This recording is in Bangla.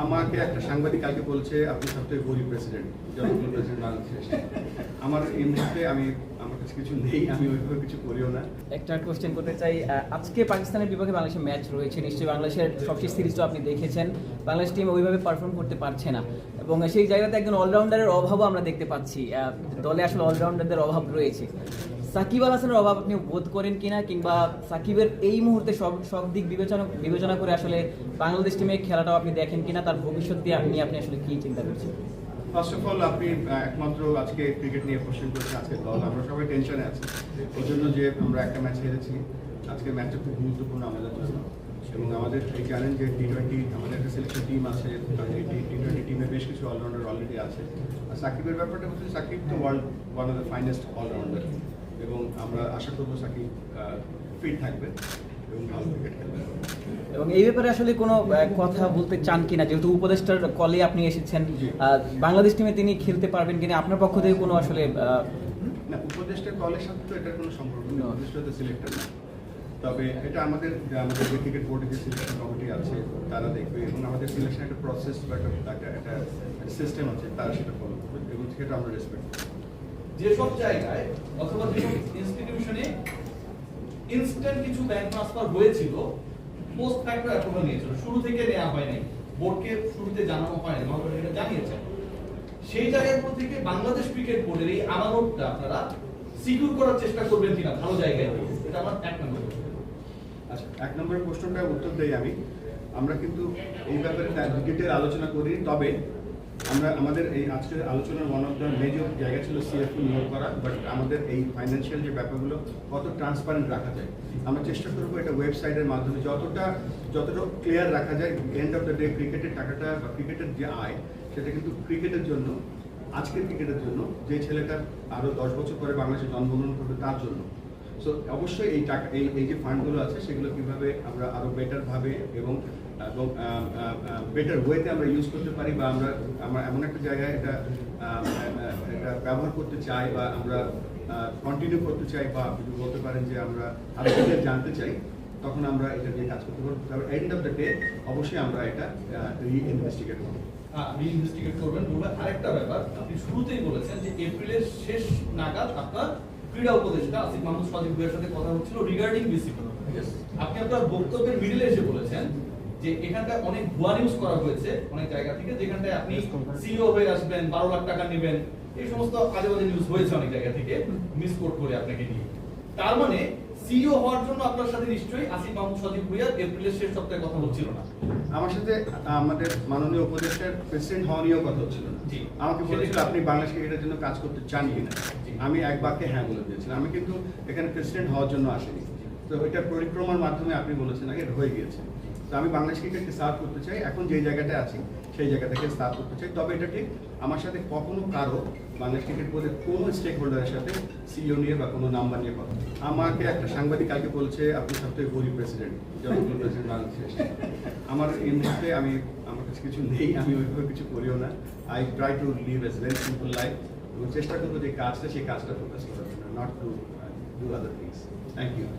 আমাকে একটা সাংবাদিক কালকে বলছে আপনি সবথেকে গরিব প্রেসিডেন্ট, জনপ্রিয় প্রেসিডেন্ট বাংলাদেশের। আমার এই মুহূর্তে আমার কাছে কিছু নেই, আমি ওইভাবে কিছু করিও না। একটা কোশ্চেন করতে চাই, আজকে পাকিস্তানের বিপক্ষে বাংলাদেশের ম্যাচ রয়েছে, নিশ্চয়ই বাংলাদেশের সবশেষ সিরিজটা আপনি দেখেছেন। বাংলাদেশ টিম ওইভাবে পারফর্ম করতে পারছে না এবং সেই জায়গাতে একজন অলরাউন্ডারের অভাবও আমরা দেখতে পাচ্ছি। দলে আসলে অলরাউন্ডারদের অভাব রয়েছে। সাকিব আল হাসানের অভাব আপনি বোধ করেন কিনা, কিংবা সাকিবের এই মুহূর্তে সব দিক বিবেচনা করে আসলে বাংলাদেশ টিমে খেলাটাও আপনি দেখেন কিনা, তার ভবিষ্যৎ নিয়ে আপনি আসলে কি চিন্তা করছেন? ফার্স্ট অফ অল আপনি একমাত্র আজকে ক্রিকেট নিয়ে কোশ্চেন করেছেন। আজকে দল আমরা সবাই টেনশনে আছি এই জন্য যে আমরা একটা ম্যাচ হেরেছি। আজকে ম্যাচটা খুব গুরুত্বপূর্ণ আমাদের জন্য এবং আমাদের এই জানেন যে টি-20 আমাদের একটা সিলেকশন টিম আছে, এই টি-20 টিমে বেশ কিছু অলরাউন্ডার অলরেডি আছে। আর সাকিবের ব্যাপারটা হচ্ছে সাকিব তো world one of the finest allrounder এবং আমরা আশা করবো সাকিব ফিট থাকবে এবং ভালো ক্রিকেট খেলবে। এবং এই ব্যাপারে আসলে কোনো কথা বলতে চান কিনা, যেহেতু উপদেষ্টার কলে আপনি এসেছেন, বাংলাদেশ টিমে তিনি খেলতে পারবেন কিনা, আপনার পক্ষ থেকে কোনো আসলে না, উপদেষ্টার কলের সাথে তো এটার কোনো সম্পর্ক নেই, উপদেষ্টা তো সিলেক্টর না। তবে এটা আমাদের যে ক্রিকেট বোর্ডের যে সিলেকশন কমিটি আছে তারা দেখবে এবং আমাদের সিলেকশন একটা প্রসেস বা একটা সিস্টেম আছে, তারা সেটা ফলো করবে এবং সেটা আমরা রেসপেক্ট করব। যেসব জায়গায় অথবা যেসব ইনস্টিটিউশনে ইনস্ট্যান্ট কিছু ব্যাংক ট্রান্সফার হয়েছিল, পোস্ট ফ্যাক্টর অ্যাপ্রুভাল নিয়েছিল, শুরু থেকে নেওয়া হয় নাই, বোর্ডকে শুরুতে জানানো হয় নাই, মহাসচিব এটা জানিয়েছেন। সেই জায়গাগুলো থেকে বাংলাদেশ ক্রিকেট বোর্ডের এই আমানতটা আপনারা সিকিউর করার চেষ্টা করবেন কিনা ভালো জায়গায়, এটা আমার এক নম্বর। আচ্ছা, এক নম্বরের প্রশ্নটার উত্তর দেই আমি। আমরা কিন্তু এই ব্যাপারে ডিটেল আলোচনা করি, তবে আমাদের এই আজকের আলোচনার ওয়ান অফ দ্য মেজর জায়গা ছিল সিএফপি নিয়োগ করা, বাট আমাদের এই ফাইন্যান্সিয়াল যে ব্যাপারগুলো কত ট্রান্সপারেন্ট রাখা যায় আমরা চেষ্টা করবো এটা ওয়েবসাইটের মাধ্যমে যতটা ক্লিয়ার রাখা যায়। এন্ড অফ দ্য ডে ক্রিকেটের টাকাটা বা ক্রিকেটের যে আয় সেটা কিন্তু ক্রিকেটের জন্য, আজকের ক্রিকেটের জন্য, যে ছেলেটা আরও 10 বছর পরে বাংলাদেশে জন্মগ্রহণ করবে তার জন্য। সো অবশ্যই এই টাকা এই যে ফান্ডগুলো আছে সেগুলো কীভাবে আমরা আরও বেটারভাবে এবং বেটার ওয়েতে আমরা ইউজ করতে পারি বা আমরা এমন একটা জায়গায় এটা ব্যবহার করতে চাই বা আমরা কন্টিনিউ করতে চাই বা আপনি বলতে পারেন যে আমরা আরও জানতে চাই, তখন আমরা এটা নিয়ে কাজ করতে পারবো। তারপর এন্ড অফ দ্য ডে অবশ্যই আমরা এটা রিইনভেস্টিগেট করবো। রিইনভেস্টিগেট করবেন বলে আরেকটা ব্যাপার, আপনি শুরুতেই বলেছেন যে এপ্রিলের শেষ নাগাদ আপনার ক্রীড়া উপদেষ্টা আসিফ মাহমুদ সজীব ভাইয়ের সাথে কথা হচ্ছিল রিগার্ডিং বিসিবি। আপনি আপনার বক্তব্যের মিডলে এসে বলেছেন যে এখানটায় অনেক ভুয়া নিউজ করা হয়েছে অনেক জায়গা থেকে, যেখানটায় আপনি সিইও হয়ে আসবেন, 12 লাখ টাকা নেবেন, এই সমস্ত আজে বাজে নিউজ হয়েছে অনেক জায়গা থেকে মিসকোট করে আপনাকে নিয়ে। তার মানে সিইও হওয়ার জন্য আপনার সাথে নিশ্চয়ই আসিফ মাহমুদ সজীব ভুইয়া এপ্রিলের শেষ সপ্তাহে কথা হচ্ছিল না? আমার সাথে আমাদের মাননীয় উপদেষ্টার প্রেসিডেন্ট হওয়া নিয়েও কথা হচ্ছিল না। আমাকে বলেছিল আপনি বাংলাদেশ ক্রিকেটের জন্য কাজ করতে চান কিনা, আমি এক বাক্যে হ্যাঁ বলে দিয়েছিলাম। আমি কিন্তু এখানে প্রেসিডেন্ট হওয়ার জন্য আসিনি, তো এটা পরিক্রমার মাধ্যমে আপনি বলেছেন আগে হয়ে গিয়েছে। তো আমি বাংলাদেশ ক্রিকেটকে সার্ভ করতে চাই, এখন যে জায়গাটায় আছি সেই জায়গা থেকে সার্ভ করতে চাই। তবে এটা ঠিক আমার সাথে কখনো কারো বাংলাদেশ ক্রিকেট বোর্ডের কোনো স্টেক হোল্ডারের সাথে সিইও নিয়ে বা কোনো নাম্বার নিয়ে কথা। আমাকে একটা সাংবাদিক কালকে বলছে আপনি সবথেকে গরিব প্রেসিডেন্ট, জনপ্রিয় প্রেসিডেন্ট বাংলাদেশের। আমার এই মুহূর্তে আমার কাছে কিছু নেই, আমি ওইভাবে কিছু করিও না। I try to live a very simple life এবং চেষ্টা করবো যে কাজটা সেই কাজটা ফোকাস করার জন্য, not to do other things. Thank you.